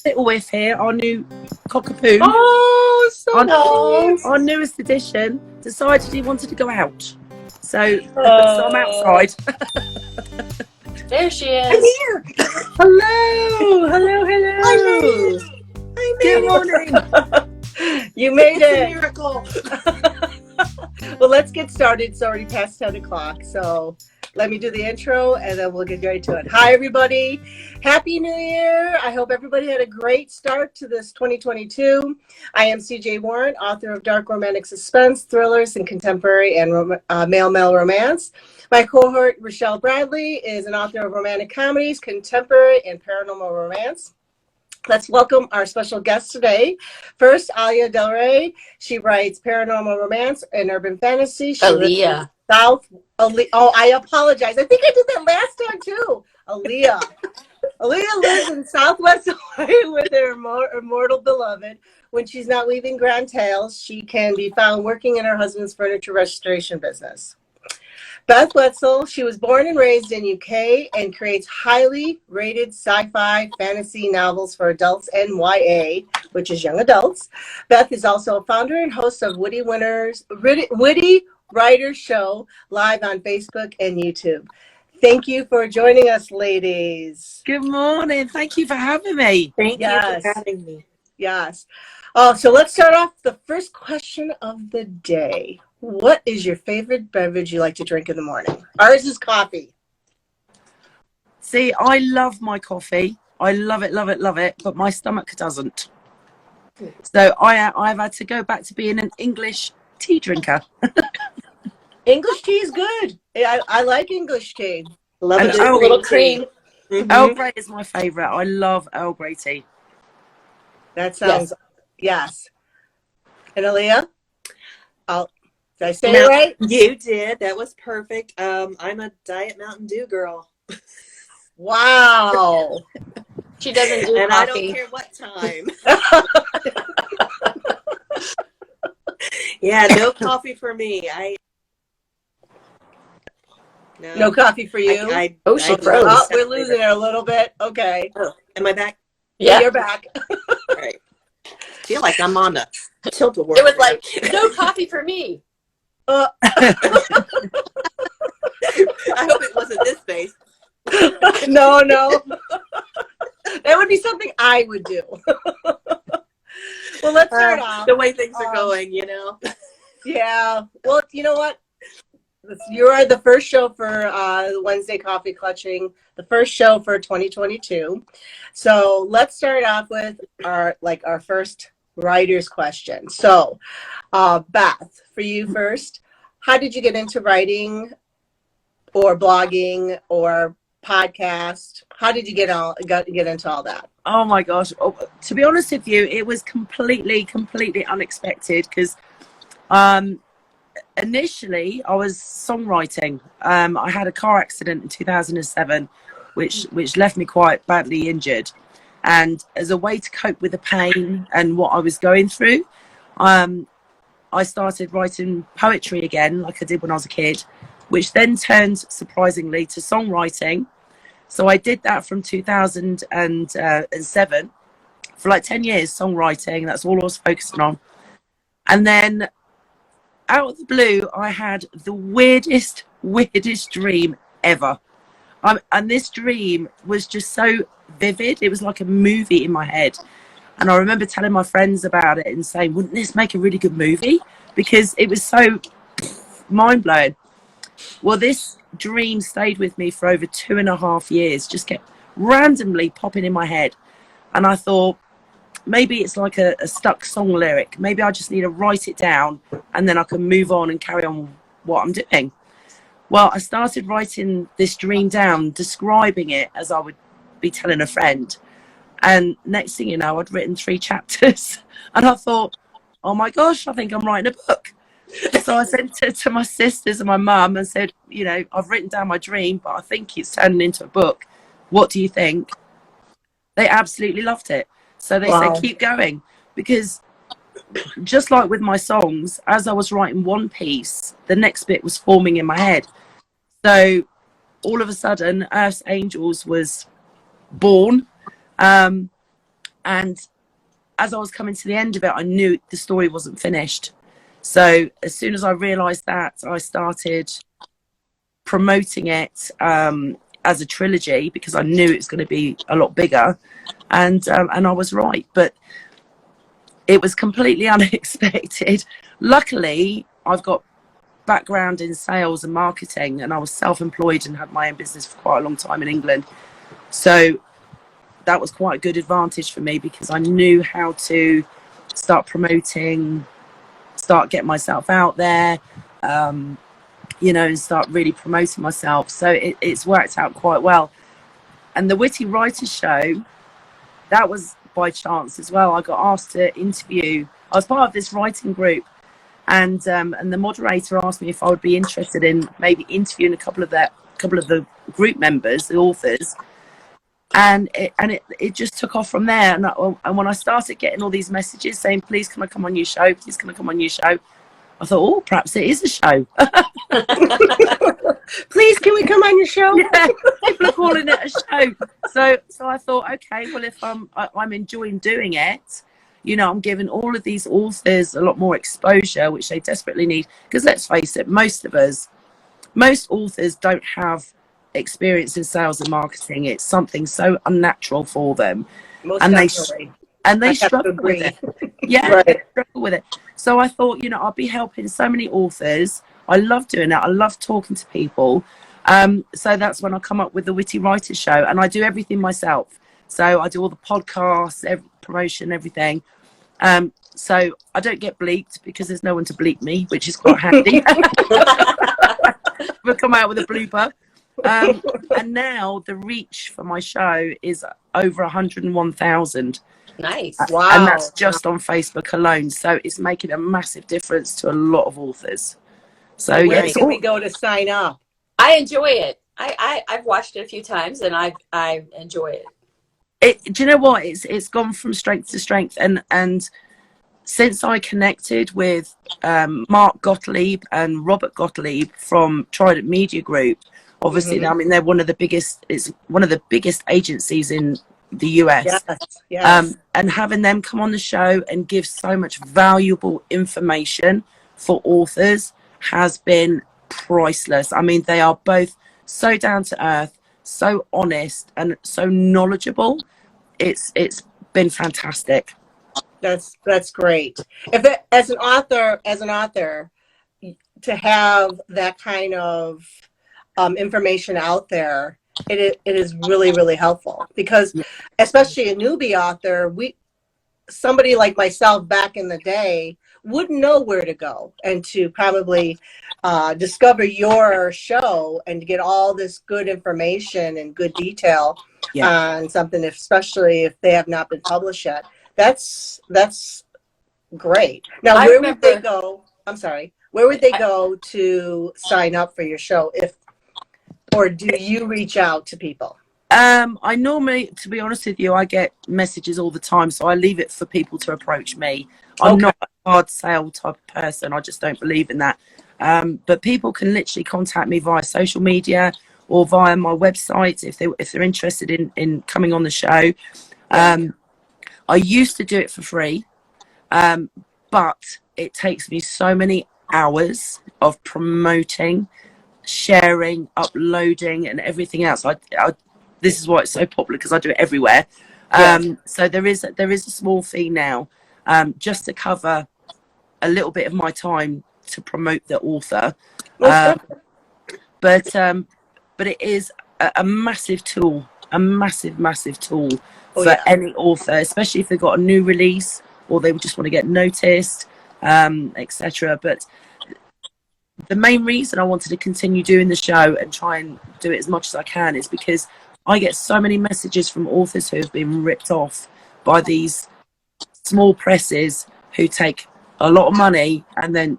Little Whiff here, our new cockapoo. Oh, so nice. Our newest addition decided he wanted to go out. So I'm outside. There she is. I'm here. Hello. Hello. Good morning. You made It's a it. miracle. Well, let's get started. It's already past 10 o'clock. So let me do the intro and then we'll get right to it. Hi, everybody. Happy New Year. I hope everybody had a great start to this 2022. I am CJ Warrant, author of dark romantic suspense, thrillers, and contemporary and male-male romance. My cohort, Rochelle Bradley, is an author of romantic comedies, contemporary, and paranormal romance. Let's welcome our special guest today. First, Aliya DalRae. She writes paranormal romance and urban fantasy. She Aliya. I apologize. I think I did that last time too. Aliya. Aliya lives in Southwest Hawaii with her immortal beloved. When she's not leaving Grand Tails, she can be found working in her husband's furniture restoration business. Beth Worsdell, she was born and raised in UK and creates highly rated sci-fi fantasy novels for adults and YA, which is young adults. Beth is also a founder and host of Witty Writers Show live on Facebook and YouTube. Thank you for joining us, ladies. Good morning. Thank you for having me. Thank you for having me. Yes. So let's start off the first question of the day. What is your favorite beverage you like to drink in the morning? Ours is coffee. See, I love my coffee. I love it, but my stomach doesn't. So I've had to go back to being an English tea drinker. English tea is good. I like English tea. Love And it. A little cream. Mm-hmm. Earl Grey is my favorite. I love Earl Grey tea. That sounds, yes. And Aliya? Did I say it right? You did. That was perfect. I'm a Diet Mountain Dew girl. Wow. She doesn't do And coffee. I don't care what time. Yeah, no coffee for me. No coffee for you? She froze. Oh, we're losing her a little bit. Okay. Oh, am I back? Yeah, you're back. All right. I feel like I'm on a tilt-a-whirl. It was like, no coffee for me. I hope it wasn't this face. No. That would be something I would do. Well, let's start off. The way things are going, you know. Yeah. Well, you know what? You are the first show for Wednesday Coffee Clutching, the first show for 2022. So let's start off with our first writer's question. So, Beth, for you first, how did you get into writing or blogging or podcast? How did you get into all that? Oh my gosh. Oh, to be honest with you, it was completely unexpected because initially I was songwriting. I had a car accident in 2007 which left me quite badly injured, and as a way to cope with the pain and what I was going through, I started writing poetry again like I did when I was a kid, which then turned surprisingly to songwriting. So I did that from 2007 for like 10 years, songwriting. That's all I was focusing on. And then out of the blue, I had the weirdest dream ever. And this dream was just so vivid. It was like a movie in my head. And I remember telling my friends about it and saying, wouldn't this make a really good movie? Because it was so mind-blowing. Well, this dream stayed with me for over 2.5 years, just kept randomly popping in my head. And I thought, maybe it's like a stuck song lyric. Maybe I just need to write it down and then I can move on and carry on what I'm doing. Well, I started writing this dream down, describing it as I would be telling a friend. And next thing you know, I'd written 3 chapters. And I thought, oh my gosh, I think I'm writing a book. So I sent it to my sisters and my mum and said, you know, I've written down my dream, but I think it's turning into a book. What do you think? They absolutely loved it. So they said, keep going. Because just like with my songs, as I was writing one piece, the next bit was forming in my head. So all of a sudden, Earth's Angels was born. And as I was coming to the end of it, I knew the story wasn't finished. So as soon as I realised that, I started promoting it as a trilogy, because I knew it was going to be a lot bigger, and I was right. But it was completely unexpected. Luckily, I've got background in sales and marketing, and I was self-employed and had my own business for quite a long time in England. So that was quite a good advantage for me, because I knew how to start promoting, start getting myself out there, you know, and start really promoting myself. So it's worked out quite well. And the Witty Writers Show, that was by chance as well. I got asked to interview. I was part of this writing group, and the moderator asked me if I would be interested in maybe interviewing a couple of the group members, the authors. And it just took off from there. And when I started getting all these messages saying, please can I come on your show, please can I come on your show, I thought, oh, perhaps it is a show. Please, can we come on your show? Yeah, people are calling it a show. So I thought, okay, well, if I'm enjoying doing it, you know, I'm giving all of these authors a lot more exposure, which they desperately need. Because let's face it, most authors don't have experience in sales and marketing. It's something so unnatural for them. Most and definitely. they struggle with it. Yeah, Right. they struggle with it. So I thought, you know, I'll be helping so many authors. I love doing that. I love talking to people. So that's when I come up with the Witty Writers Show, and I do everything myself. So I do all the podcasts, promotion, everything. So I don't get bleeped, because there's no one to bleep me, which is quite handy. We'll come out with a blooper. And now the reach for my show is over 101,000. Nice. Wow. And that's just on Facebook alone. So it's making a massive difference to a lot of authors. So Where yeah, can we go to sign up? I enjoy it. I've watched it a few times, and I enjoy it. do you know what? It's gone from strength to strength. And since I connected with Mark Gottlieb and Robert Gottlieb from Trident Media Group, obviously, I mean, they're one of the biggest. It's one of the biggest agencies in the US. Yes, yes. And having them come on the show and give so much valuable information for authors has been priceless. I mean, they are both so down to earth, so honest, and so knowledgeable. It's been fantastic. That's great. As an author, to have that kind of information out there, it is really, really helpful, because especially a newbie author, somebody like myself back in the day wouldn't know where to go, and to probably discover your show and to get all this good information and good detail on something, especially if they have not been published yet. That's great. Now, where would they go? I'm sorry. Where would they go to sign up for your show, or do you reach out to people? I normally, to be honest with you, I get messages all the time, so I leave it for people to approach me. I'm not a hard sale type of person. I just don't believe in that. But people can literally contact me via social media or via my website if they're interested in coming on the show. I used to do it for free, but it takes me so many hours of promoting, sharing, uploading, and everything else. This is why it's so popular, because I do it everywhere. So there is a small fee now, just to cover a little bit of my time to promote the author. But it is a massive tool, a massive tool for any author, especially if they've got a new release or they just want to get noticed, etc. But the main reason I wanted to continue doing the show and try and do it as much as I can is because I get so many messages from authors who have been ripped off by these small presses who take a lot of money and then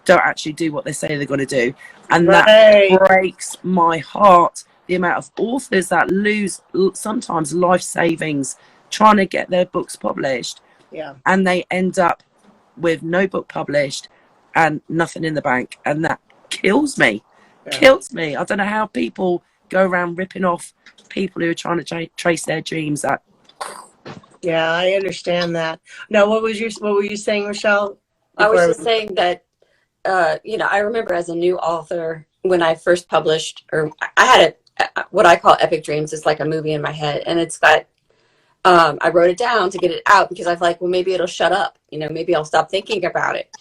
don't actually do what they say they're going to do. And that breaks my heart, the amount of authors that lose sometimes life savings trying to get their books published. And they end up with no book published and nothing in the bank. And that kills me. Kills me. I don't know how people go around ripping off people who are trying to trace their dreams. Yeah, I understand that. Now, what were you saying, Rochelle? I was Before just saying that, I remember as a new author when I first published, or I had what I call Epic Dreams. It's like a movie in my head, and it's got. I wrote it down to get it out because I was like, well, maybe it'll shut up. Maybe I'll stop thinking about it.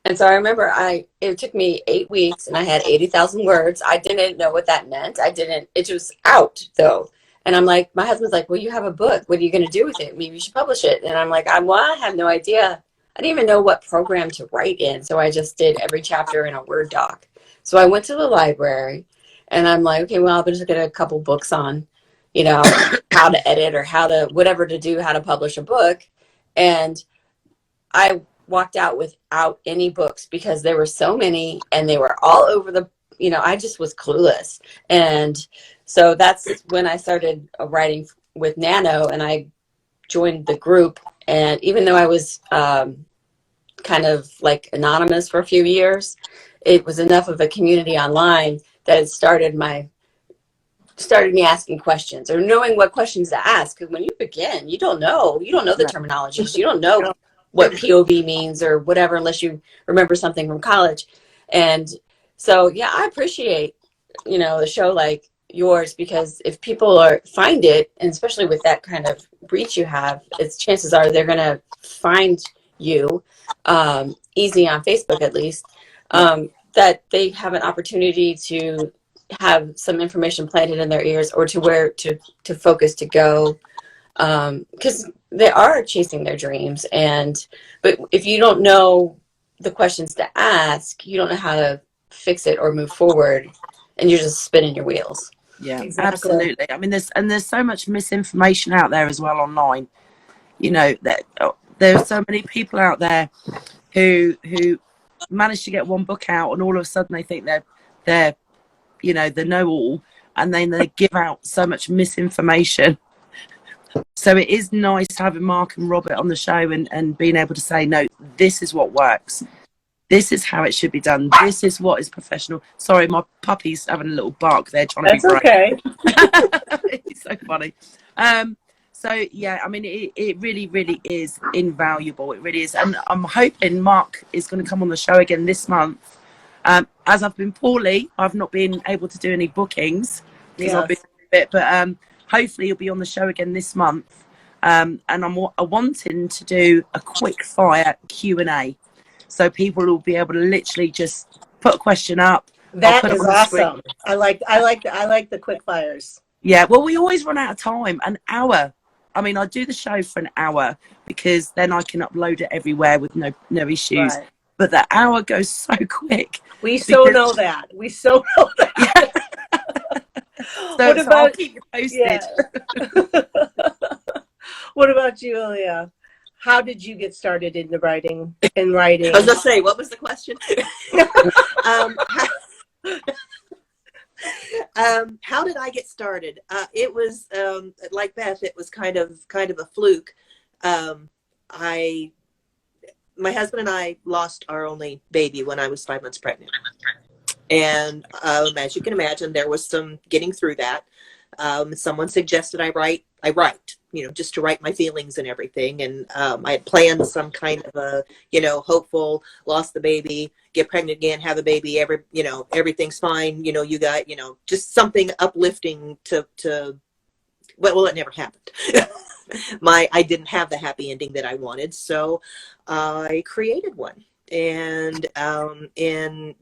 And so I remember it took me 8 weeks and I had 80,000 words. I didn't know what that meant. It was out though. And I'm like, my husband's like, well, you have a book. What are you going to do with it? Maybe you should publish it. And I'm like, I have no idea. I didn't even know what program to write in. So I just did every chapter in a Word doc. So I went to the library and I'm like, okay, well, I'll just get a couple books on, how to edit or whatever to do, how to publish a book. And I walked out without any books because there were so many and they were all over I just was clueless. And so that's when I started writing with Nano, and I joined the group. And even though I was kind of like anonymous for a few years, it was enough of a community online that it started me asking questions or knowing what questions to ask. Because when you begin, you don't know the terminologies. You don't know what POV means or whatever, unless you remember something from college. And so, yeah, I appreciate, a show like yours, because if people find it, and especially with that kind of reach you have, chances are they're going to find you easy on Facebook, at least, that they have an opportunity to have some information planted in their ears, or to where to focus to go, because they are chasing their dreams. But if you don't know the questions to ask, you don't know how to fix it or move forward, and you're just spinning your wheels. Yeah, Exactly. absolutely. I mean, there's so much misinformation out there as well online. That there's so many people out there who manage to get one book out, and all of a sudden they think they're they know all, and then they give out so much misinformation. So it is nice having Mark and Robert on the show and being able to say, no, this is what works. This is how it should be done. This is what is professional. Sorry, my puppy's having a little bark there trying to be brave. okay. It's so funny. So yeah, I mean, it really, really is invaluable. It really is. And I'm hoping Mark is going to come on the show again this month. As I've been poorly, I've not been able to do any bookings because I've been a bit, but hopefully you'll be on the show again this month. And I'm wanting to do a quick fire Q&A, so people will be able to literally just put a question up. That is awesome. I like the quick fires. Yeah, well, we always run out of time. An hour. I mean, I do the show for an hour because then I can upload it everywhere with no issues. Right. But the hour goes so quick. We so know that. Yeah. So I'll keep you posted. Yeah. What about you, Aliya? How did you get started in writing? I was gonna say, what was the question? How did I get started? It was like Beth. It was kind of a fluke. My husband and I lost our only baby when I was 5 months pregnant, and as you can imagine, there was some getting through that. Someone suggested I write, just to write my feelings and everything. And I had planned some kind of a, hopeful, lost the baby, get pregnant again, have a baby, everything's fine. You got, just something uplifting well, it never happened. I didn't have the happy ending that I wanted. So I created one. And in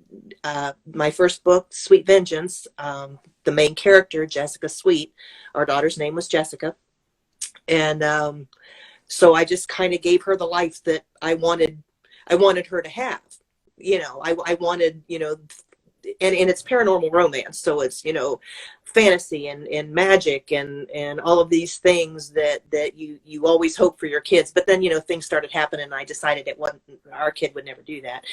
my first book, Sweet Vengeance, the main character, Jessica Sweet, our daughter's name was Jessica. And so I just kind of gave her the life that I wanted her to have. I wanted, and it's paranormal romance. So it's, fantasy and magic and all of these things that you always hope for your kids. But then, things started happening, and I decided our kid would never do that.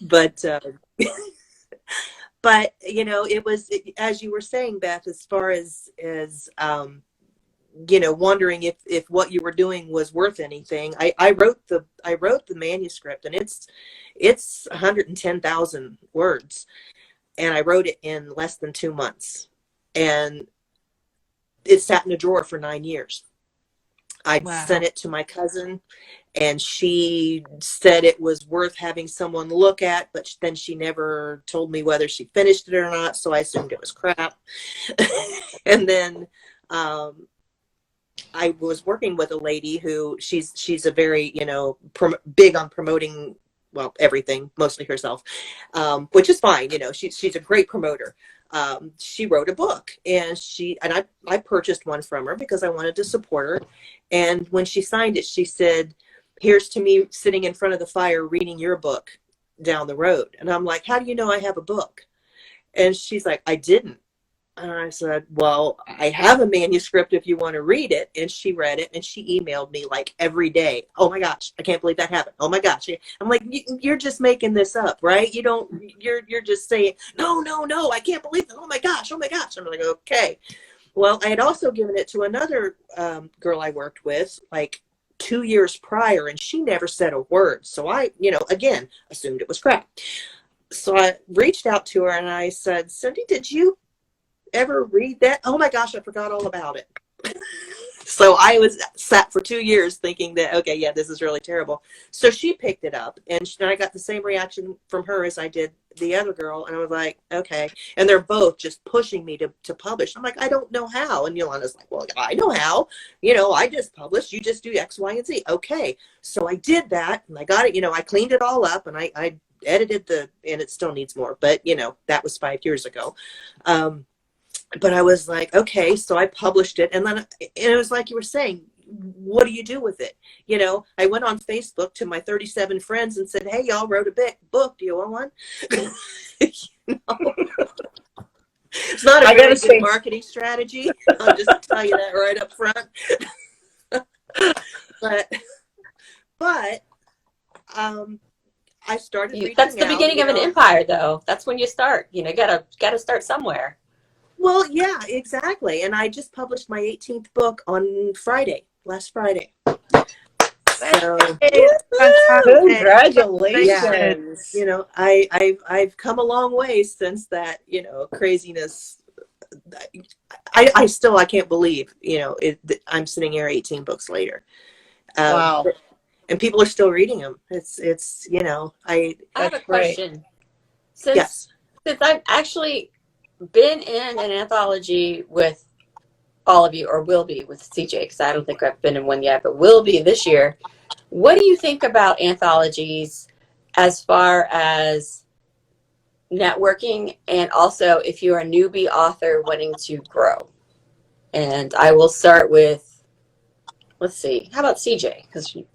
But it was, as you were saying, Beth, as far as wondering if what you were doing was worth anything. I wrote the manuscript, and it's 110,000 words, and I wrote it in less than 2 months, and it sat in a drawer for 9 years. I Wow. sent it to my cousin, and she said it was worth having someone look at, but then she never told me whether she finished it or not, so I assumed it was crap. And then I was working with a lady who she's a very, you know, big on promoting, well, everything, mostly herself, which is fine. You know, she's a great promoter. She wrote a book, and I purchased one from her because I wanted to support her. And when she signed it, she said, "Here's to me sitting in front of the fire reading your book down the road." And I'm like, "How do you know I have a book?" And she's like, "I didn't." And I said, "Well, I have a manuscript if you want to read it." And she read it, and she emailed me like every day. "Oh my gosh, I can't believe that happened. Oh my gosh." I'm like, "You're just making this up, right? You're just saying, no, I can't believe it. Oh my gosh, oh my gosh." I'm like, "Okay." Well, I had also given it to another girl I worked with like 2 years prior, and she never said a word. So I, you know, again, assumed it was crap. So I reached out to her and I said, "Cindy, did you ever read that?" "Oh my gosh, I forgot all about it." So I was sat for 2 years thinking that, okay, yeah, this is really terrible. So she picked it up, and I got the same reaction from her as I did the other girl. And I was like, okay. And they're both just pushing me to publish. I'm like, "I don't know how." And Yolanda's like, "Well, I know how. You know, I just published. You just do X, Y, and Z." Okay. So I did that, and I got it. You know, I cleaned it all up, and I edited and it still needs more. But, you know, that was 5 years ago. But I was like, okay, so I published it. And then it was like you were saying, what do you do with it? You know, I went on Facebook to my 37 friends and said, "Hey, y'all wrote a book. Do you want one?" You know? It's not a very good marketing strategy. I'll just tell you that right up front. but I started reaching That's the out, beginning you of an know. empire, though. That's when you start. You know, gotta start somewhere. Well, yeah, exactly. And I just published my 18th book on last Friday. So, Congratulations. yeah, you know, I've come a long way since that, you know, craziness. I still, I can't believe, you know, I'm sitting here 18 books later. Wow. And people are still reading them. It's, you know, I have a question. Yes. Since I've actually been in an anthology with all of you, or will be with CJ, because I don't think I've been in one yet, but will be this year. What do you think about anthologies as far as networking, and also if you're a newbie author wanting to grow? And I will start with, let's see, how about CJ?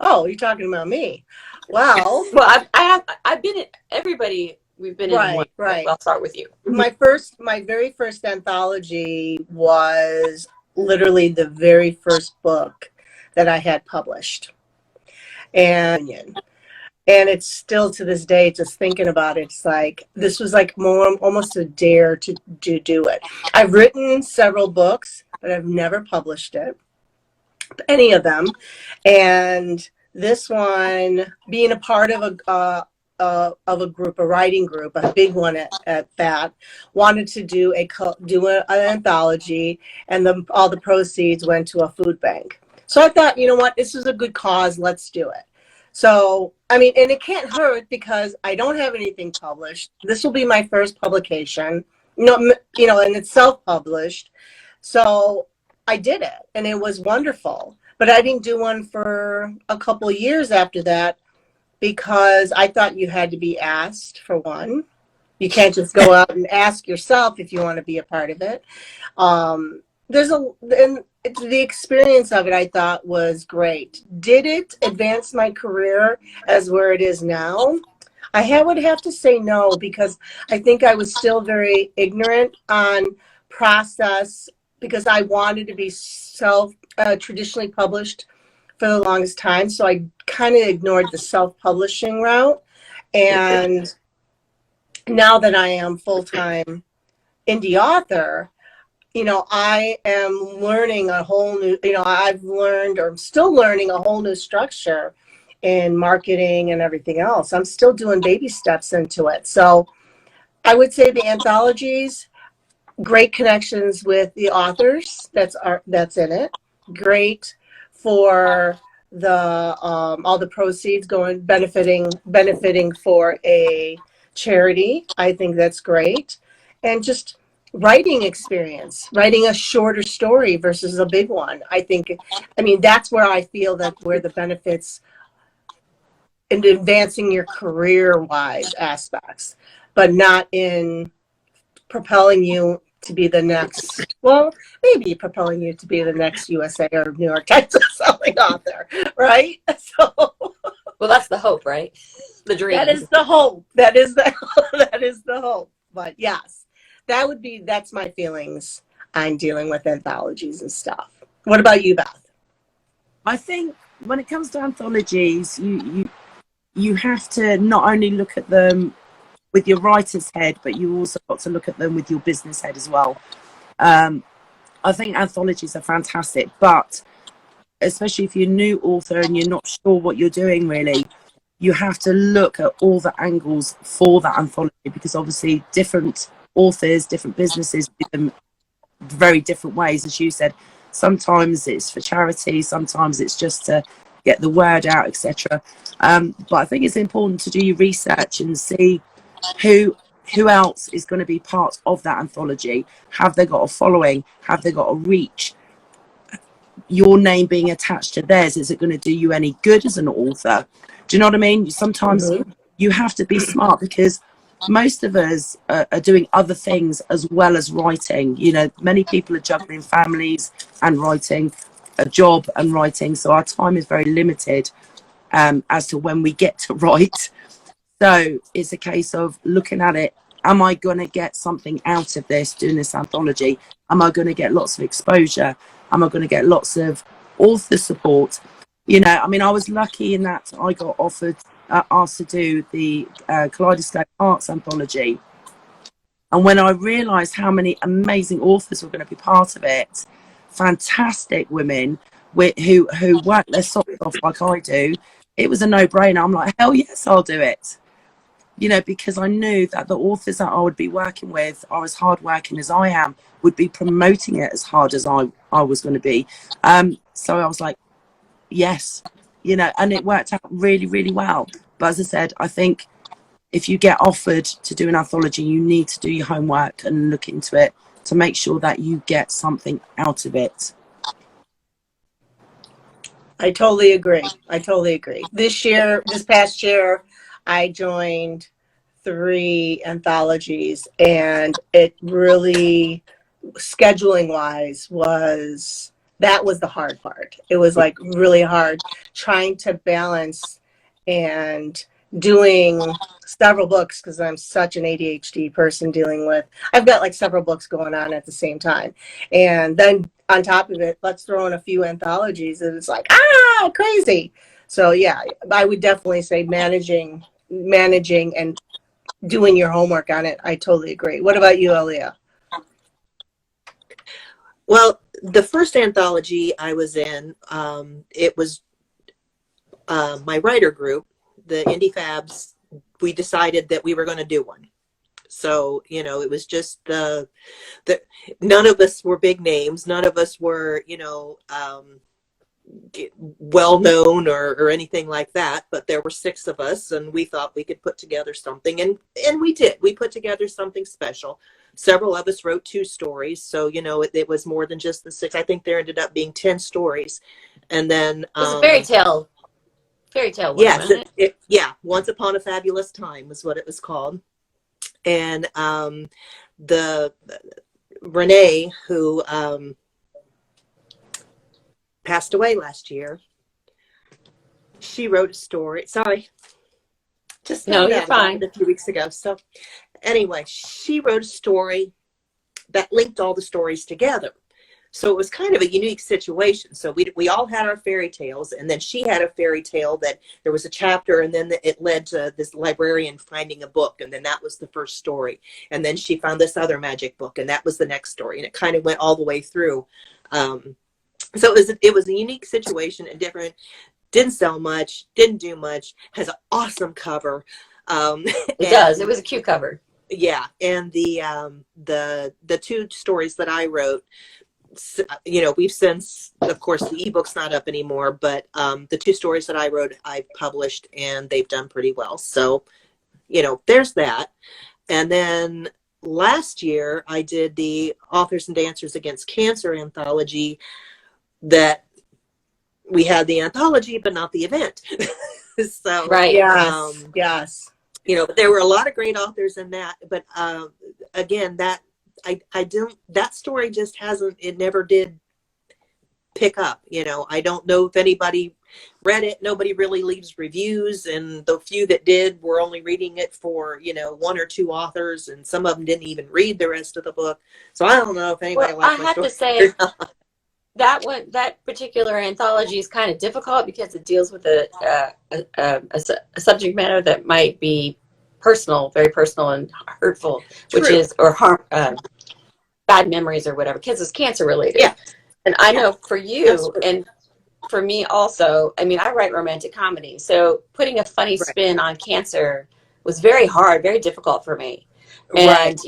Oh, you're talking about me. Well, I've been in everybody. We've been in one. Right. I'll start with you. My very first anthology was literally the very first book that I had published. And it's still to this day, just thinking about it, it's like, this was like almost a dare to do it. I've written several books, but I've never published any of them. And this one, being a part of a group, a writing group, a big one at that, wanted to do an anthology, and all the proceeds went to a food bank. So I thought, you know what, this is a good cause, let's do it. So, I mean, and it can't hurt because I don't have anything published. This will be my first publication, and it's self-published. So I did it, and it was wonderful. But I didn't do one for a couple of years after that, because I thought you had to be asked, for one. You can't just go out and ask yourself if you want to be a part of it. The experience of it, I thought, was great. Did it advance my career as where it is now? I would have to say no, because I think I was still very ignorant on process, because I wanted to be traditionally published for the longest time. So I kind of ignored the self-publishing route. And now that I am full-time indie author, I am learning a whole new, I've learned, or I'm still learning, a whole new structure in marketing and everything else. I'm still doing baby steps into it. So I would say the anthologies, great connections with the authors that's in it. Great for the all the proceeds going benefiting for a charity. I think that's great. And just writing experience, writing a shorter story versus a big one. I mean, that's where I feel that where the benefits in advancing your career wise aspects, but not in propelling you to be the next, well, maybe propelling you to be the next USA or New York Times selling author, right? So Well, that's the hope, right? The dream. that is the hope. That is the that is the hope. But yes, that's my feelings. I'm dealing with anthologies and stuff. What about you, Beth? I think when it comes to anthologies, you have to not only look at them with your writer's head, but you also got to look at them with your business head as well. I think anthologies are fantastic, but especially if you're a new author and you're not sure what you're doing really, you have to look at all the angles for that anthology, because obviously different authors, different businesses do them very different ways. As you said, sometimes it's for charity, sometimes it's just to get the word out, etc. But I think it's important to do your research and see who else is going to be part of that anthology. Have they got a following? Have they got a reach? Your name being attached to theirs, is it going to do you any good as an author? Do you know what I mean? Sometimes you have to be smart, because most of us are doing other things as well as writing. You know, many people are juggling families and writing, a job and writing, so our time is very limited as to when we get to write. So it's a case of looking at it. Am I going to get something out of this, doing this anthology? Am I going to get lots of exposure? Am I going to get lots of author support? You know, I mean, I was lucky in that I got asked to do the Kaleidoscope Arts Anthology. And when I realised how many amazing authors were going to be part of it, fantastic women who work their socks off like I do, it was a no-brainer. I'm like, hell yes, I'll do it. You know, because I knew that the authors that I would be working with are as hardworking as I am, would be promoting it as hard as I was going to be. So I was like, yes, you know, and it worked out really, really well. But as I said, I think if you get offered to do an anthology, you need to do your homework and look into it to make sure that you get something out of it. I totally agree. This past year, I joined 3 anthologies, and it really, scheduling wise, was the hard part. It was like really hard trying to balance and doing several books, because I'm such an ADHD person I've got like several books going on at the same time. And then on top of it, let's throw in a few anthologies, and it's like, crazy. So yeah, I would definitely say managing and doing your homework on it. I totally agree. What about you, Aliya? Well, the first anthology I was in, it was my writer group, the Indie Fabs. We decided that we were going to do one. So, you know, it was just the none of us were big names. None of us were, you know, well known or anything like that. But there were 6 of us, and we thought we could put together something, and we did. We put together something special. Several of us wrote 2 stories, so you know it was more than just the 6. I think there ended up being 10 stories, and then It was a fairy tale. Yes, wasn't it? Yeah. Once Upon a Fabulous Time was what it was called. And the Renee, who passed away last year, she wrote a story. Sorry, just No, you're fine. a few weeks ago. So anyway, she wrote a story that linked all the stories together. So it was kind of a unique situation. So we all had our fairy tales, and then she had a fairy tale that there was a chapter, and then it led to this librarian finding a book, and then that was the first story. And then she found this other magic book, and that was the next story. And it kind of went all the way through. So it was a unique situation and different. Didn't sell much, didn't do much, has an awesome cover. It does. It was a cute cover. Yeah. And the 2 stories that I wrote, we've since, of course, the ebook's not up anymore, but the 2 stories that I wrote, I've published, and they've done pretty well. So, there's that. And then last year, I did the Authors and Dancers Against Cancer anthology. That we had the anthology, but not the event. So, Right. Yes. Yes. There were a lot of great authors in that, but again, that that story just it never did pick up. I don't know if anybody read it. Nobody really leaves reviews, and the few that did were only reading it for 1 or 2 authors, and some of them didn't even read the rest of the book. So I don't know if anybody liked my story. I have to say that particular anthology is kind of difficult because it deals with a subject matter that might be personal, very personal and hurtful, True. which is, or harm, bad memories or whatever, because it's cancer related. Yeah. And I know for you and for me also, I mean, I write romantic comedy, so putting a funny spin on cancer was very hard, very difficult for me. And,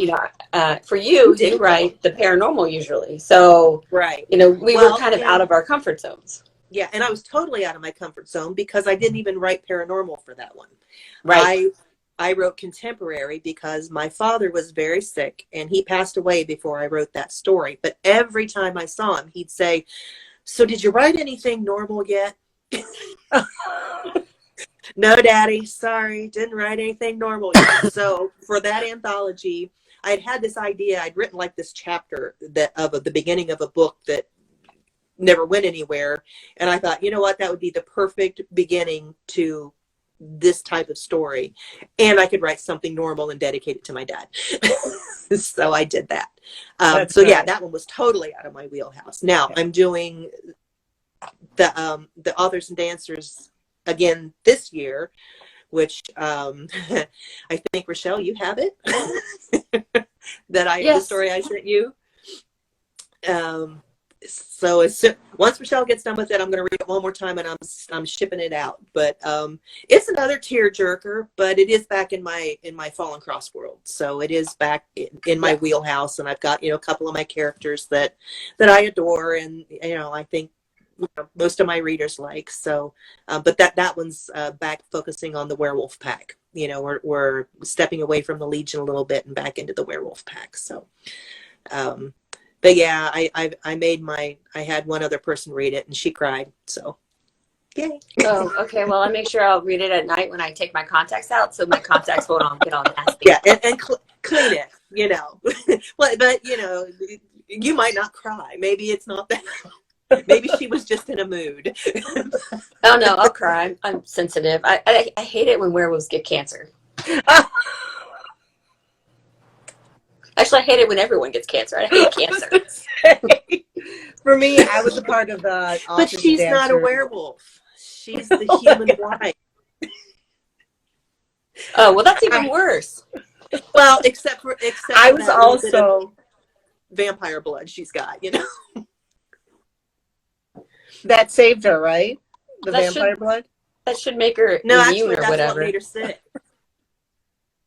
for you write the paranormal usually. So, we were kind of out of our comfort zones. Yeah. And I was totally out of my comfort zone because I didn't even write paranormal for that one. Right. I wrote contemporary because my father was very sick and he passed away before I wrote that story. But every time I saw him, he'd say, "So did you write anything normal yet?" "No, Daddy, sorry, didn't write anything normal yet." So for that anthology, I'd had this idea. I'd written like this chapter of the beginning of a book that never went anywhere. And I thought, you know what, that would be the perfect beginning to this type of story. And I could write something normal and dedicate it to my dad. So I did that. That one was totally out of my wheelhouse. Now I'm doing the Authors and Dancers again this year, which I think, Rochelle, you have it. The story I sent you. So once Rochelle gets done with it, I'm going to read it one more time, and I'm shipping it out. But it's another tearjerker, but it is back in my Fallen Cross world. So it is back in my wheelhouse, and I've got a couple of my characters that I adore, and I think most of my readers like. So, but that one's back focusing on the werewolf pack. We're stepping away from the Legion a little bit and back into the werewolf pack. So. But yeah, I had one other person read it and she cried. So, yay. Oh, okay. Well, I'll make sure I'll read it at night when I take my contacts out, so my contacts won't get all nasty. Yeah, and clean it. But you might not cry. Maybe it's not that. Maybe she was just in a mood. Oh no, I'll cry. I'm sensitive. I hate it when werewolves get cancer. Actually, I hate it when everyone gets cancer. I hate cancer. For me, I was a part of the. But she's not a werewolf. She's the human wife. Oh well, that's even worse. Well, except I was also vampire blood she's got. That saved her, right? The vampire blood. That should make her no, immune actually, or that's whatever. what made her sick.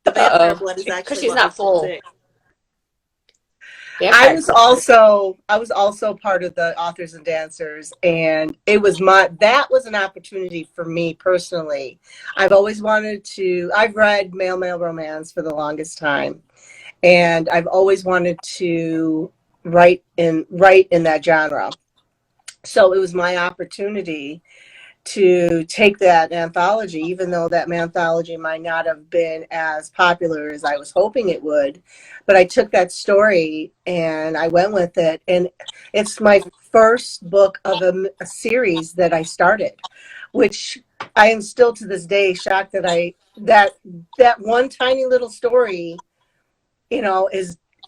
The vampire blood is actually because she's not full. Sick. I was also part of the Authors and Dancers, and that was an opportunity for me personally. I've always I've read male romance for the longest time, and I've always wanted to write in that genre. So it was my opportunity to take that anthology, even though that anthology might not have been as popular as I was hoping it would. But I took that story and I went with it. And it's my first book of a series that I started, which I am still to this day shocked that one tiny little story,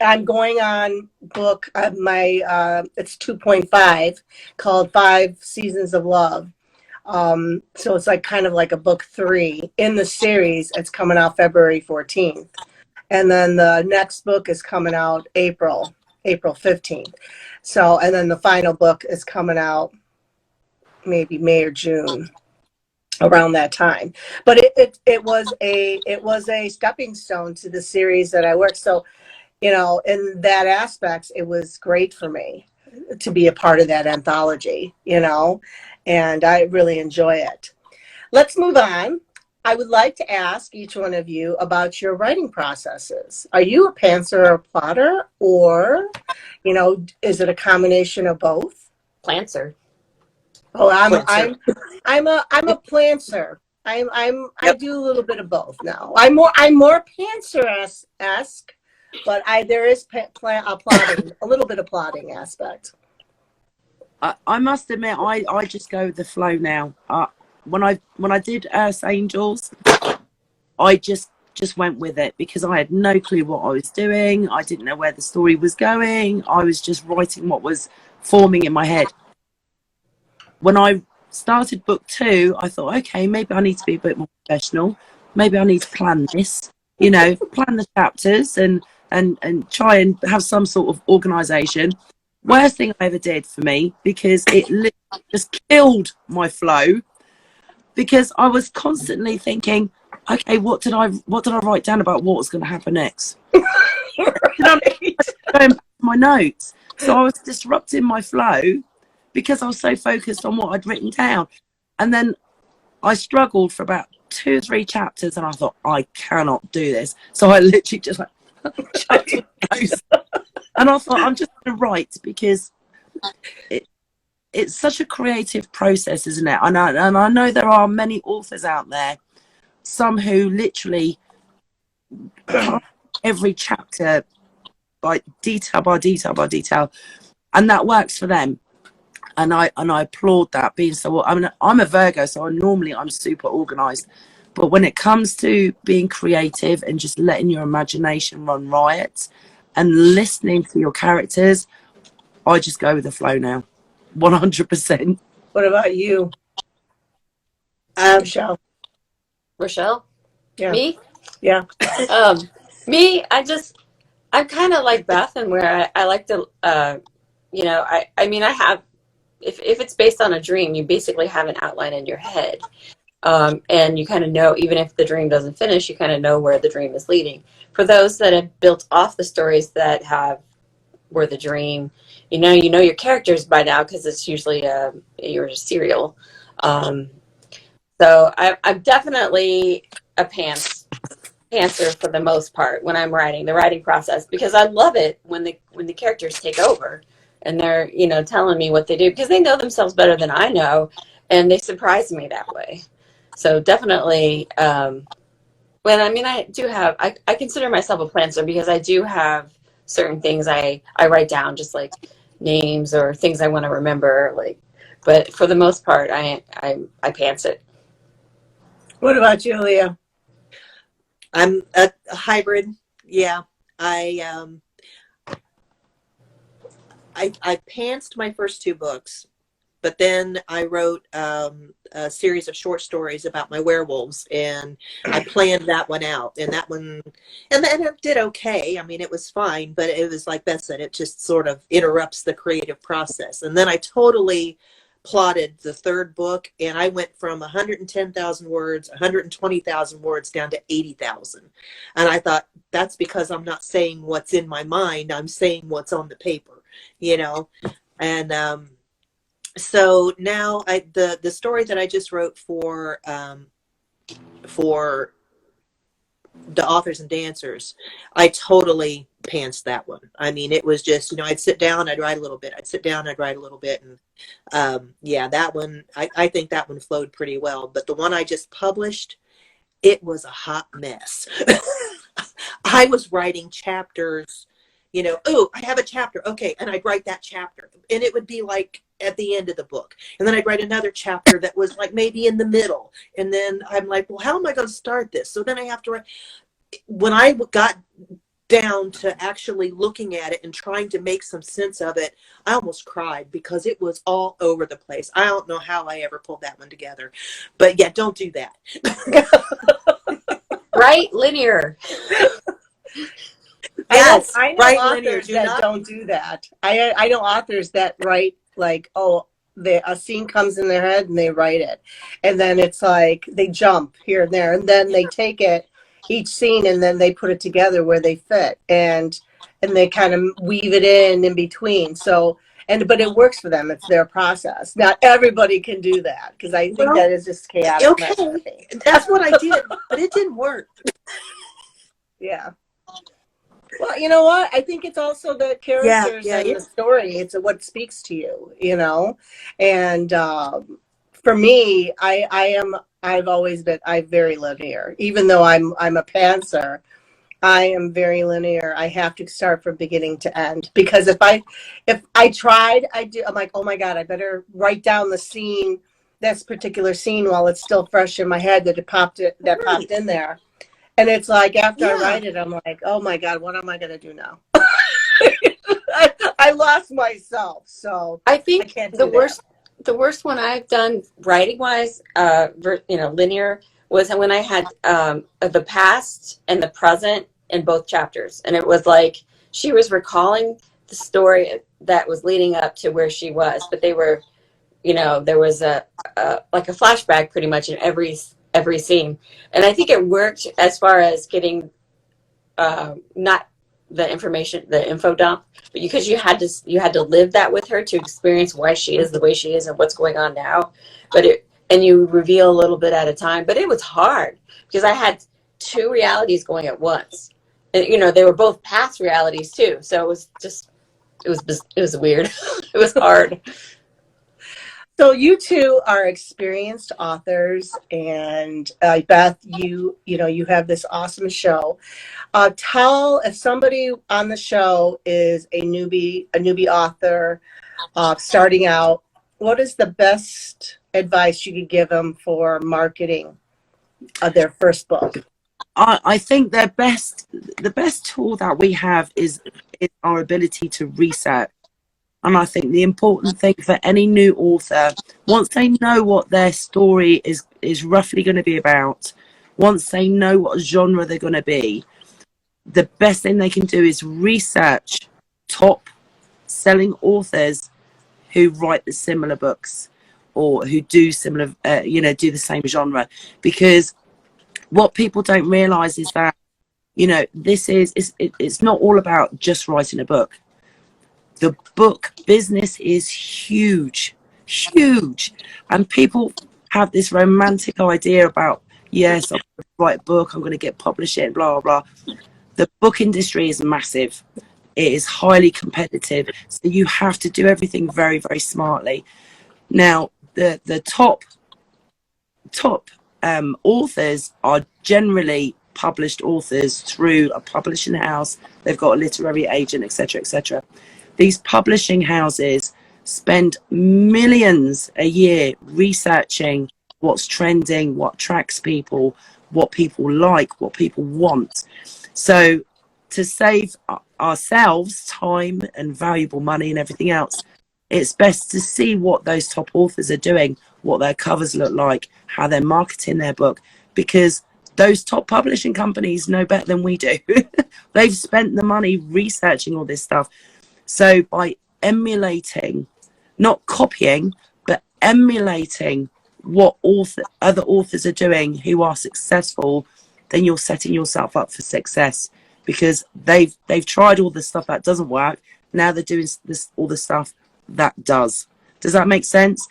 I'm going on book of it's 2.5 called 5 Seasons of Love. So it's kind of like a book 3 in the series. It's coming out February 14th. And then the next book is coming out April 15th. So, and then the final book is coming out maybe May or June, around that time. But it was a stepping stone to the series that I worked. So, in that aspect, it was great for me. to be a part of that anthology, you know, and I really enjoy it. Let's move on. I would like to ask each one of you about your writing processes. Are you a pantser or a plotter, or, you know, is it a combination of both? Planter. Oh, Planter. I'm a planter. I do a little bit of both now. I'm more pantser-esque, but there is plotting, a little bit of plotting aspect. I must admit, I just go with the flow now. When I did Earth's Angels, I just went with it because I had no clue what I was doing. I didn't know where the story was going. I was just writing what was forming in my head. When I started book 2, I thought, okay, maybe I need to be a bit more professional. Maybe I need to plan this, you know, plan the chapters and try and have some sort of organization. Worst thing I ever did for me, because it literally just killed my flow, because I was constantly thinking, okay, what did I write down about what was going to happen next? Going back to my notes. So I was disrupting my flow because I was so focused on what I'd written down. And then I struggled for about 2 or 3 chapters, and I thought, I cannot do this. So I literally just shut my nose. And I thought, I'm just going to write, because it's such a creative process, isn't it? And I know there are many authors out there, some who literally every chapter, like detail by detail by detail, and that works for them. And I applaud that, being so. I mean, I'm a Virgo, so I'm super organized. But when it comes to being creative and just letting your imagination run riot and listening to your characters, I just go with the flow now. 100%. What about you, Rochelle? Rochelle? Yeah. Me? Yeah. Me, I'm kind of like Beth, and where I like to, you know, I mean, I have, if it's based on a dream, you basically have an outline in your head. And you kind of know, even if the dream doesn't finish, you kind of know where the dream is leading. For those that have built off the stories that were the dream, you know your characters by now, because it's usually you're a serial. So I'm definitely a pantser for the most part when I'm writing, the writing process, because I love it when the characters take over and they're, you know, telling me what they do, because they know themselves better than I know, and they surprise me that way. So definitely, when I mean, I consider myself a pantser, because I do have certain things I write down, just like names or things I want to remember, like, but for the most part, I pants it. What about you, Aliya? I'm a hybrid. Yeah. I pantsed my first 2 books, but then I wrote a series of short stories about my werewolves, and I planned that one out, and then it did okay. I mean, it was fine, but it was like Beth said, it just sort of interrupts the creative process. And then I totally plotted the 3rd book, and I went from 110,000 words, 120,000 words down to 80,000. And I thought, that's because I'm not saying what's in my mind, I'm saying what's on the paper, you know. And so now the story that I just wrote for the Authors and Dancers, I totally pantsed that one. I mean, it was just, you know, I'd sit down, I'd write a little bit. I'd sit down, I'd write a little bit. And yeah, that one, I think that one flowed pretty well. But the one I just published, it was a hot mess. I was writing chapters, you know, oh, I have a chapter. Okay. And I'd write that chapter. And it would be like at the end of the book. And then I'd write another chapter that was like maybe in the middle. And then I'm like, well, how am I going to start this? So then I have to write. When I got down to actually looking at it and trying to make some sense of it, I almost cried because it was all over the place. I don't know how I ever pulled that one together. But yeah, don't do that. Write linear. Yes, I know write authors linear. that don't do that. I know authors that write like, oh, a scene comes in their head and they write it. And then it's like they jump here and there. And then they take it, each scene, and then they put it together where they fit. And they kind of weave it in between. So but it works for them. It's their process. Not everybody can do that, because I think Well, that is just chaotic. okay, that's what I did, but it didn't work. Yeah. Well, you know what? I think it's also the characters and the story. It's what speaks to you, you know? And for me, I've always been, I'm very linear. Even though I'm a pantser, I am very linear. I have to start from beginning to end, because if I tried, I'm like, oh my God, I better write down the scene, this particular scene, while it's still fresh in my head that popped in there. And it's like, after I write it, I'm like, oh my God, what am I going to do now? I lost myself. So I think I can't the do worst, the worst one I've done writing wise, linear, was when I had the past and the present in both chapters. And it was like she was recalling the story that was leading up to where she was, but they were, there was like a flashback pretty much in every scene. And I think it worked as far as getting not the information, the info dump, but because you had to live that with her to experience why she is the way she is and what's going on now. And you reveal a little bit at a time, but it was hard because I had two realities going at once. And, they were both past realities too. So it was weird. It was hard. So you two are experienced authors, and Beth, you have this awesome show. Tell, if somebody on the show is a newbie author, starting out, what is the best advice you could give them for marketing their first book? I think the best tool that we have is our ability to research. And I think the important thing for any new author, once they know what their story is roughly going to be about, once they know what genre they're going to be, the best thing they can do is research top selling authors who write the similar books or who do similar, do the same genre. Because what people don't realize is that, it's not all about just writing a book. The book business is huge. And people have this romantic idea about, yes, I'm going to write a book, I'm going to get published it, blah, blah, blah. The book industry is massive. It is highly competitive. So you have to do everything very, very smartly. Now, the top authors are generally published authors through a publishing house. They've got a literary agent, etc., etc. These publishing houses spend millions a year researching what's trending, what attracts people, what people like, what people want. So to save ourselves time and valuable money and everything else, it's best to see what those top authors are doing, what their covers look like, how they're marketing their book, because those top publishing companies know better than we do. They've spent the money researching all this stuff. So by emulating, not copying, but emulating what other authors are doing who are successful, then you're setting yourself up for success, because they've tried all the stuff that doesn't work. Now they're doing all the stuff that does. Does that make sense?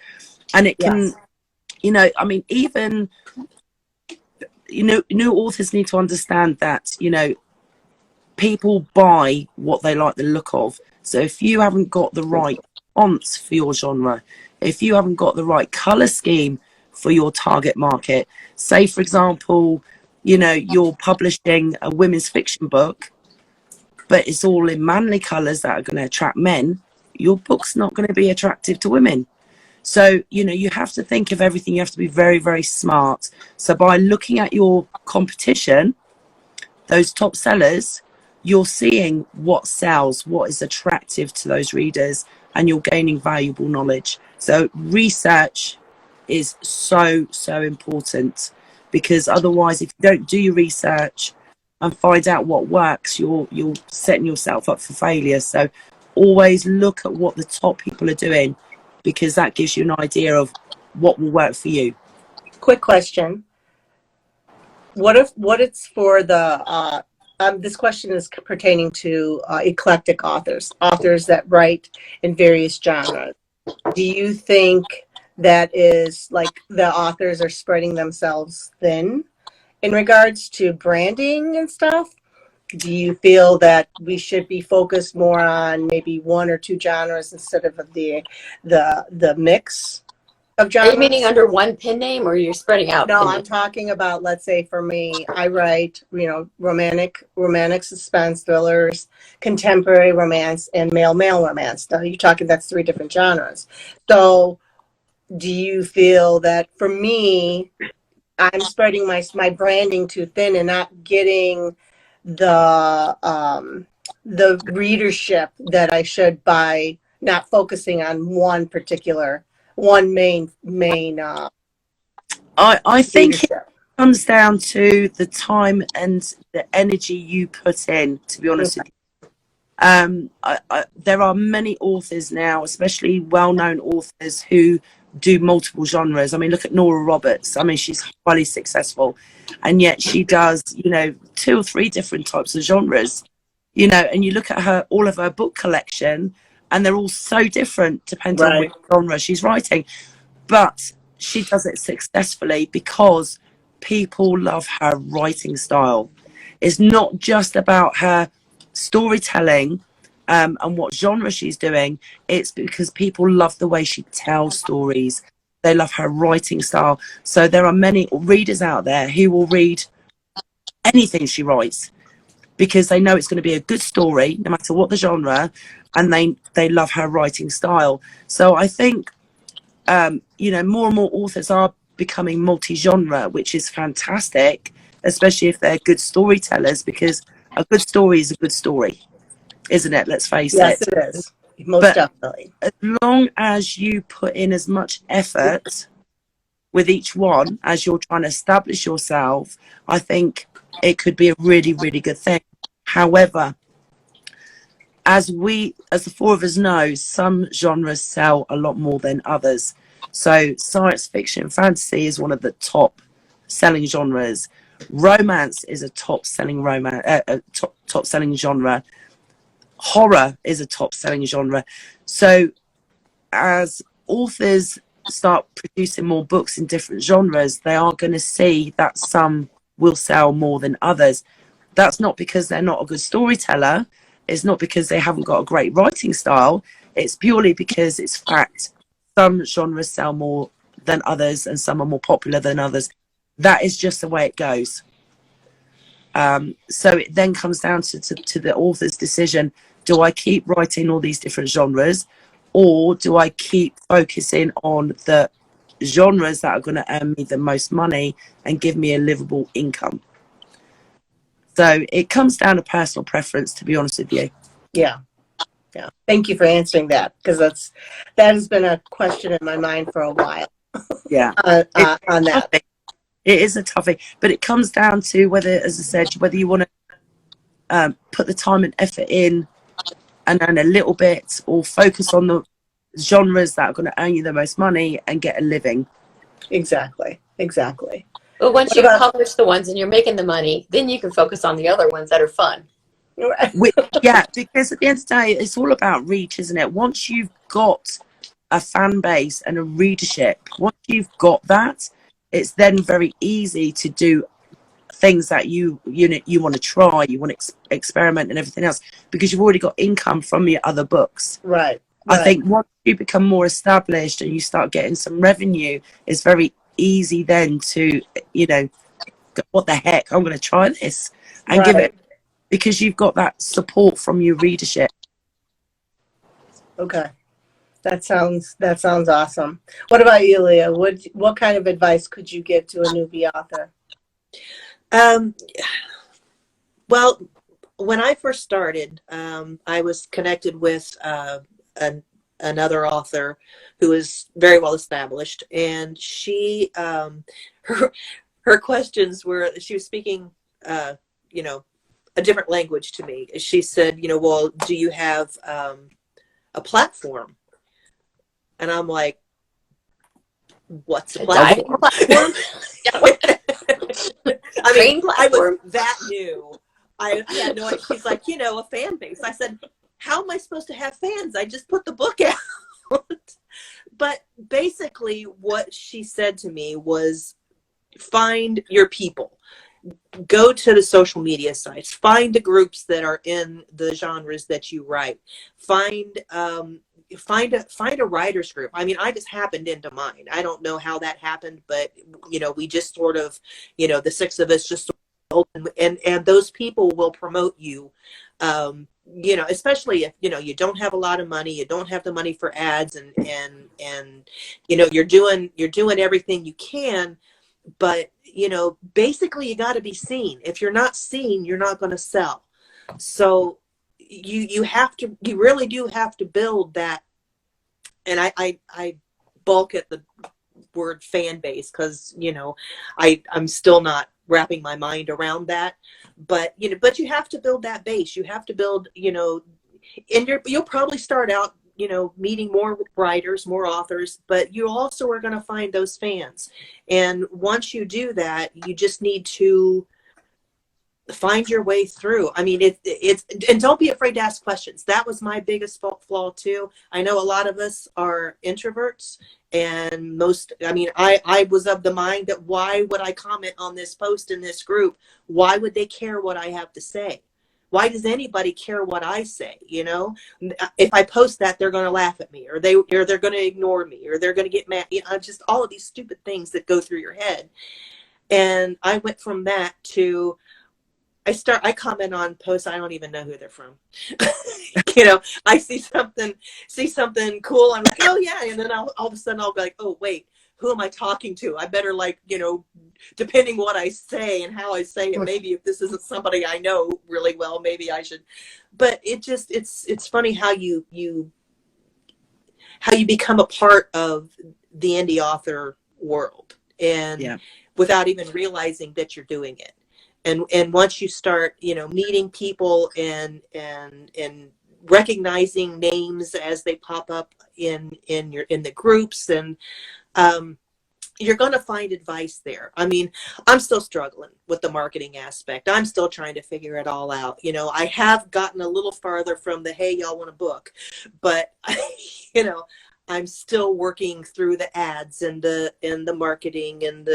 And it can, even, new authors need to understand that, people buy what they like the look of. So if you haven't got the right fonts for your genre, if you haven't got the right color scheme for your target market, say, for example, you're publishing a women's fiction book, but it's all in manly colors that are going to attract men, your book's not going to be attractive to women. So, you have to think of everything. You have to be very, very smart. So by looking at your competition, those top sellers, you're seeing what sells, what is attractive to those readers, and you're gaining valuable knowledge. So research is so, so important, because otherwise, if you don't do your research and find out what works, you're setting yourself up for failure. So always look at what the top people are doing, because that gives you an idea of what will work for you. Quick question. What it's for the This question is pertaining to eclectic authors that write in various genres. Do you think that is like the authors are spreading themselves thin in regards to branding and stuff? Do you feel that we should be focused more on maybe one or two genres instead of the mix of Are genres? you meaning under one pen name, or you're spreading out? No, pen I'm names? talking about, let's say for me, I write, romantic suspense thrillers, contemporary romance, and male romance. Now you're talking, that's three different genres. So do you feel that for me, I'm spreading my branding too thin and not getting the readership that I should by not focusing on one main I think it readership? comes down to the time and the energy you put in, to be honest with you. There are many authors now, especially well-known authors, who do multiple genres. I mean, look at Nora Roberts. I mean, she's highly successful, and yet she does, 2 or 3 different types of genres. And you look at all of her book collection, and they're all so different depending on Right. which genre she's writing. But she does it successfully because people love her writing style. It's not just about her storytelling and what genre she's doing. It's because people love the way she tells stories. They love her writing style. So there are many readers out there who will read anything she writes because they know it's going to be a good story, no matter what the genre, and they love her writing style. So I think, more and more authors are becoming multi-genre, which is fantastic, especially if they're good storytellers, because a good story is a good story, isn't it? Let's face Yes, it. it is. Most But definitely. as long as you put in as much effort with each one as you're trying to establish yourself, I think it could be a really, really good thing. However, as the 4 of us know, some genres sell a lot more than others. So science fiction, fantasy is one of the top selling genres. Romance is a top selling top selling genre. Horror is a top selling genre. So as authors start producing more books in different genres, they are going to see that some will sell more than others. That's not because they're not a good storyteller. It's not because they haven't got a great writing style. It's purely because it's fact. Some genres sell more than others and some are more popular than others. That is just the way it goes. So it then comes down to the author's decision. Do I keep writing all these different genres, or do I keep focusing on the genres that are going to earn me the most money and give me a livable income? So it comes down to personal preference, to be honest with you. Yeah. Thank you for answering that, because that has been a question in my mind for a while. Yeah. On that. It is a toughie, but it comes down to whether, as I said, whether you want to put the time and effort in and earn a little bit, or focus on the genres that are going to earn you the most money and get a living. Exactly. But once you publish the ones and you're making the money, then you can focus on the other ones that are fun. Yeah, because at the end of the day, it's all about reach, isn't it? Once you've got a fan base and a readership, once you've got that, it's then very easy to do things that you want to try, you want to experiment and everything else, because you've already got income from your other books. Right. I think once you become more established and you start getting some revenue, it's very easy then to, go, what the heck, I'm going to try this and give it, because you've got that support from your readership. Okay. That sounds awesome. What about you, Aliya? What kind of advice could you give to a newbie author? Well, when I first started, I was connected with another author who was very well established, and she, her questions were, she was speaking, a different language to me. She said, well, do you have a platform? And I'm like, what's a platform? I mean, I was that new. I had no idea. She's like, you know, a fan base. I said, how am I supposed to have fans? I just put the book out. But basically what she said to me was, find your people. Go to the social media sites. Find the groups that are in the genres that you write. Find a writers group. I mean, I just happened into mine. I don't know how that happened, but you know, we just sort of, you know, the six of us just and those people will promote you. You know, especially if, you know, you don't have a lot of money, you don't have the money for ads, and you know, you're doing everything you can, but you know, basically you got to be seen. If you're not seen, you're not going to sell. So you really do have to build that. And I balk at the word fan base, because, you know, I'm still not wrapping my mind around that. But, you know, but you have to build that base. You have to build, you know, and you'll probably start out, you know, meeting more writers, more authors, but you also are going to find those fans. And once you do that, you just need to find your way through. I mean, it's and don't be afraid to ask questions. That was my biggest flaw too. I know a lot of us are introverts, and I was of the mind that, why would I comment on this post in this group? Why would they care what I have to say? Why does anybody care what I say? You know, if I post that, they're going to laugh at me, or they're going to ignore me, or they're going to get mad. You know, just all of these stupid things that go through your head. And I went from that to, I comment on posts. I don't even know who they're from. You know, I see something cool. I'm like, oh yeah. And then all of a sudden I'll be like, oh wait, who am I talking to? I better, like, you know, depending what I say and how I say it, maybe if this isn't somebody I know really well, maybe I should. But it's funny how you become a part of the indie author world, and without even realizing that you're doing it. And once you start, you know, meeting people and recognizing names as they pop up in the groups, and you're going to find advice there. I mean, I'm still struggling with the marketing aspect. I'm still trying to figure it all out. You know, I have gotten a little farther from the, hey, y'all want a book, but you know, I'm still working through the ads and the marketing and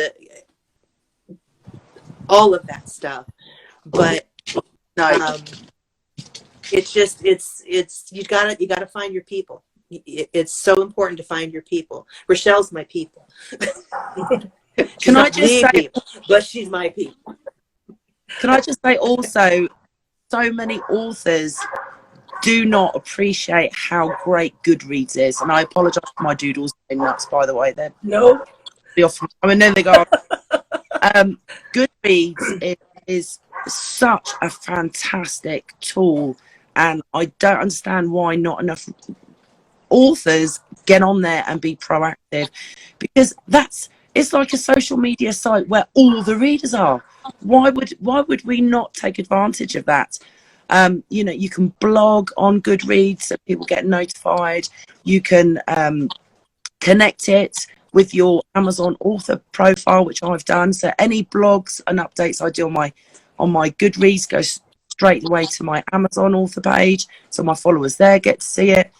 all of that stuff. But it's just, you gotta find your people. It's so important to find your people. Rochelle's my people. Can I just say, people, but she's my people. Can I just say also, so many authors do not appreciate how great Goodreads is. And I apologize for my doodles being nuts, by the way. They're no. I mean, there they go. Goodreads is such a fantastic tool, and I don't understand why not enough authors get on there and be proactive, because it's like a social media site where all the readers are. Why would we not take advantage of that? You know, you can blog on Goodreads so people get notified. You can connect it with your Amazon author profile, which I've done. So any blogs and updates I do on my Goodreads go straight away to my Amazon author page, so my followers there get to see it.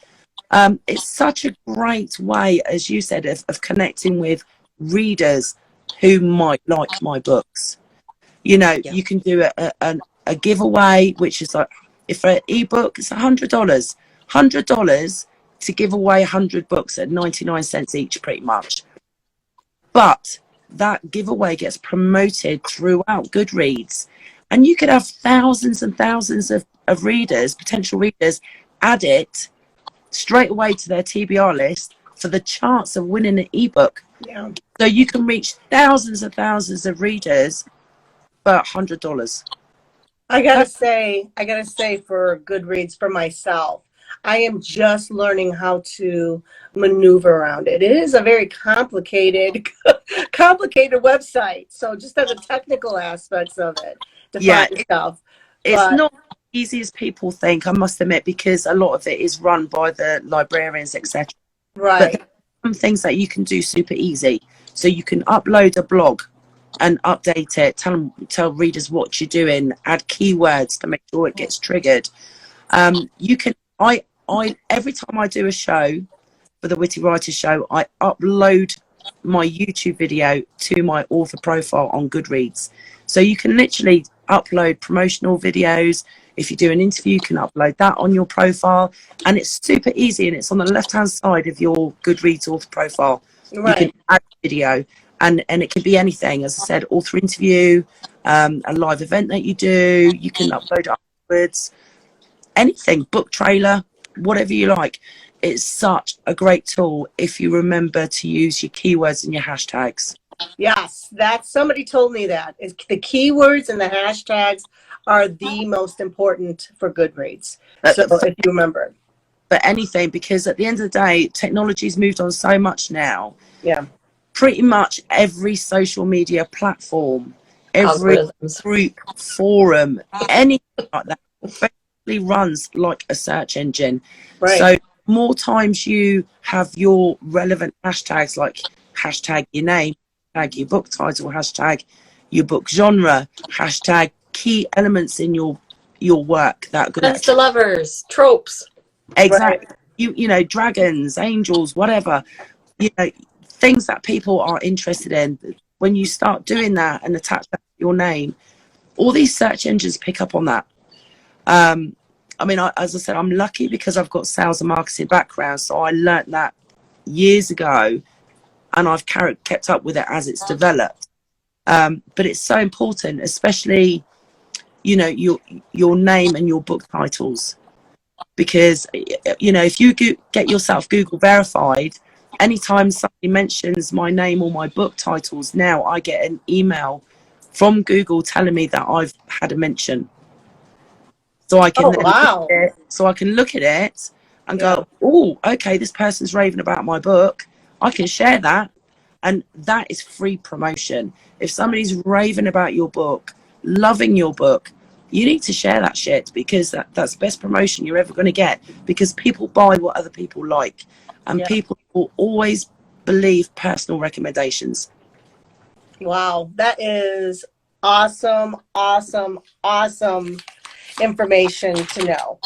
It's such a great way, as you said, of connecting with readers who might like my books. You know, you can do a giveaway, which is like, if an ebook, it's $100 to give away 100 books at 99 cents each, pretty much. But that giveaway gets promoted throughout Goodreads, and you could have thousands and thousands of readers, potential readers, add it straight away to their TBR list for the chance of winning an ebook. Yeah. So you can reach thousands and thousands of readers for $100. I gotta say for Goodreads, for myself, I am just learning how to maneuver around it. It is a very complicated website. So just on the technical aspects of it, to find stuff. It's not as easy as people think, I must admit, because a lot of it is run by the librarians, etc. Right. But some things that you can do super easy. So you can upload a blog and update it. Tell readers what you're doing. Add keywords to make sure it gets triggered. You can. I every time I do a show for the Witty Writer Show, I upload my YouTube video to my author profile on Goodreads. So you can literally upload promotional videos. If you do an interview, you can upload that on your profile, and it's super easy. And it's on the left-hand side of your Goodreads author profile. Right. You can add video, and it can be anything. As I said, author interview, a live event that you do. You can upload it afterwards. Anything, book trailer, whatever you like. It's such a great tool if you remember to use your keywords and your hashtags. Yes, somebody told me that. The keywords and the hashtags are the most important for Goodreads. So if you remember. For anything, because at the end of the day, technology's moved on so much now. Yeah. Pretty much every social media platform, every group, forum, anything like that basically runs like a search engine. Right. So more times you have your relevant hashtags, like hashtag your name, hashtag your book title, hashtag your book genre, hashtag key elements in your work that are going to lovers, tropes. Exactly. Right. You know, dragons, angels, whatever, you know, things that people are interested in. When you start doing that and attach that to your name, all these search engines pick up on that. I mean, as I said, I'm lucky because I've got sales and marketing background. So I learnt that years ago, and I've kept up with it as it's developed. But it's so important, especially, you know, your name and your book titles. Because, you know, if you get yourself Google verified, anytime somebody mentions my name or my book titles, now I get an email from Google telling me that I've had a mention. So I can look at it and go, oh, okay, this person's raving about my book. I can share that. And that is free promotion. If somebody's raving about your book, loving your book, you need to share that shit, because that's the best promotion you're ever going to get, because people buy what other people like, and people will always believe personal recommendations. Wow, that is awesome information to know,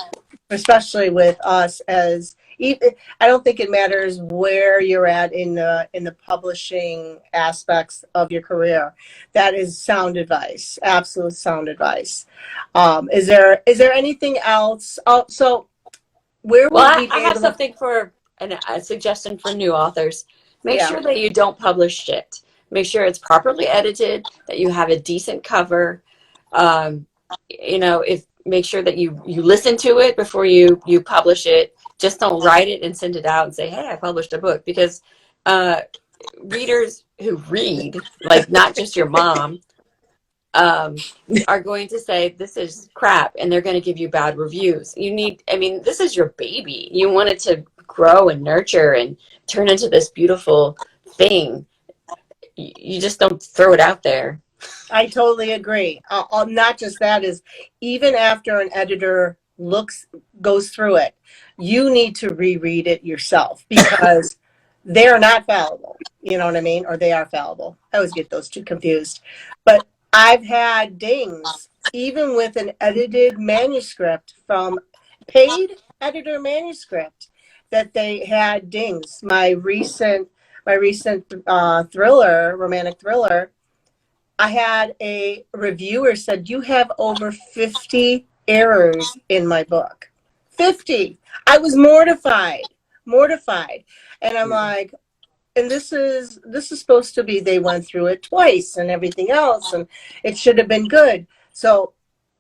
especially with us as I don't think it matters where you're at in the publishing aspects of your career. That is sound advice, absolute sound advice. Is there anything else? Oh, so where would we be I have something for a suggestion for new authors. Make sure that you don't publish shit. Make sure it's properly edited, that you have a decent cover. You know, make sure that you listen to it before you publish it. Just don't write it and send it out and say, hey, I published a book. Because readers who read, like not just your mom, are going to say, this is crap, and they're going to give you bad reviews. This is your baby. You want it to grow and nurture and turn into this beautiful thing. You just don't throw it out there. I totally agree. Not just that, is even after an editor goes through it, you need to reread it yourself, because they're not fallible. You know what I mean? Or they are fallible. I always get those two confused. But I've had dings, even with an edited manuscript, from paid editor manuscript, that they had dings. My recent thriller, romantic thriller, I had a reviewer said, you have over 50 errors in my book. 50. I was mortified. And I'm like, and this is supposed to be, they went through it twice and everything else, and it should have been good. So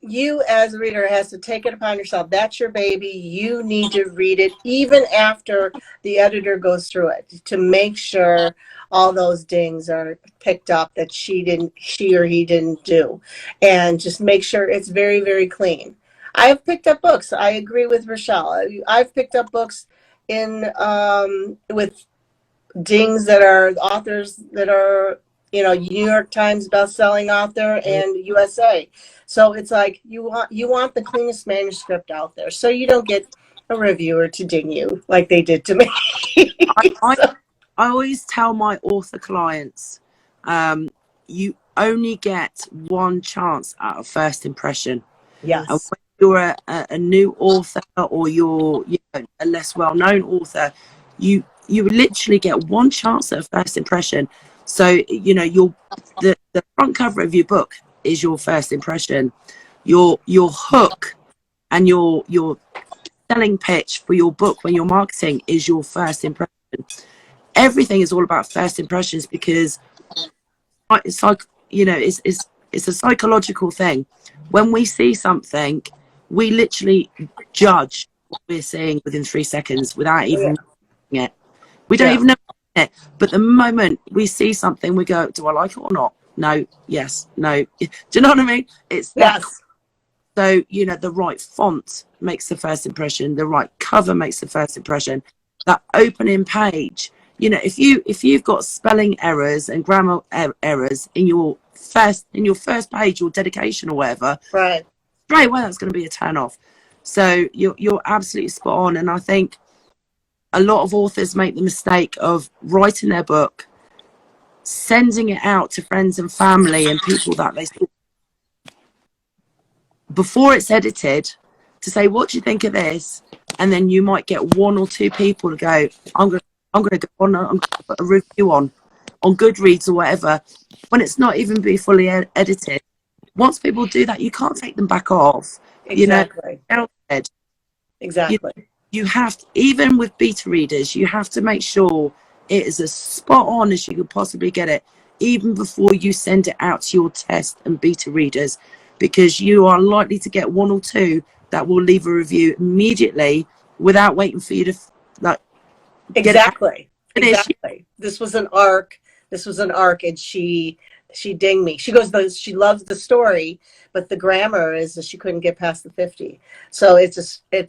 you as a reader has to take it upon yourself. That's your baby. You need to read it even after the editor goes through it, to make sure all those dings are picked up that she or he didn't do, and just make sure it's very, very clean. I have picked up books. I agree with Rochelle. I've picked up books with dings that are authors that are, New York Times bestselling author and USA. So it's like you want the cleanest manuscript out there, so you don't get a reviewer to ding you like they did to me. I always tell my author clients, you only get one chance at a first impression. Yes. And when you're a new author, or you're a less well-known author, you literally get one chance at a first impression. So the front cover of your book is your first impression. Your hook and your selling pitch for your book when you're marketing is your first impression. Everything is all about first impressions, because it's like, it's a psychological thing. When we see something, we literally judge what we're seeing within 3 seconds without even knowing it. We don't even know it. But the moment we see something, we go, do I like it or not? No, yes, no. Do you know what I mean? It's that. So, the right font makes the first impression. The right cover makes the first impression. That opening page, if you've got spelling errors and grammar errors in your first page, your dedication or whatever, right away, that's going to be a turn off. So you're absolutely spot on. And I think a lot of authors make the mistake of writing their book, sending it out to friends and family and people that they see before it's edited, to say, what do you think of this? And then you might get 1 or 2 people to go, I'm going to go on, I'm going to put a review on Goodreads or whatever, when it's not even be fully edited. Once people do that, you can't take them back off. Exactly. Exactly. You have to, even with beta readers, you have to make sure it is as spot on as you could possibly get it, even before you send it out to your test and beta readers, because you are likely to get 1 or 2 that will leave a review immediately without waiting for you to Exactly. This was an arc, and she dinged me. She goes, she loves the story, but the grammar is that she couldn't get past the 50. So it's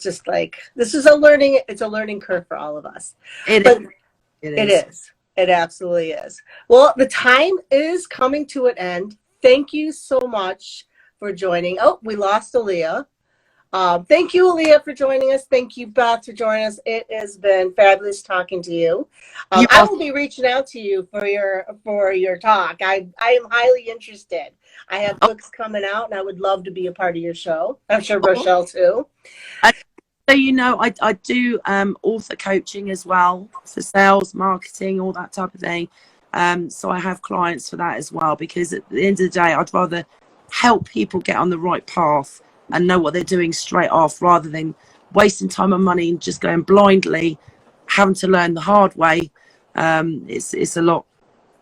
just like, this is a learning curve for all of us. It is. It absolutely is. Well, the time is coming to an end. Thank you so much for joining. Oh, we lost Aliya. Thank you, Aliya, for joining us. Thank you, Beth, for joining us. It has been fabulous talking to you. I will be reaching out to you for your talk. I am highly interested. I have books coming out, and I would love to be a part of your show. I'm sure Rochelle too. So I do author coaching as well, for sales, marketing, all that type of thing. So I have clients for that as well, because at the end of the day, I'd rather help people get on the right path and know what they're doing straight off, rather than wasting time and money and just going blindly, having to learn the hard way. It's a lot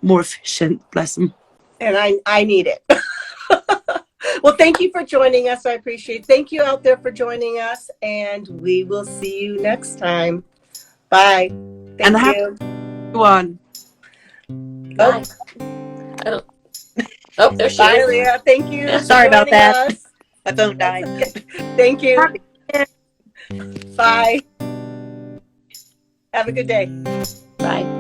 more efficient, bless them. And I need it. Well, thank you for joining us. I appreciate it. Thank you out there for joining us, and we will see you next time. Bye. Thank you. Everyone. Bye. Oh, there she is. Aliya. Thank you. Sorry about that. My phone died. Thank you. Bye. Have a good day. Bye.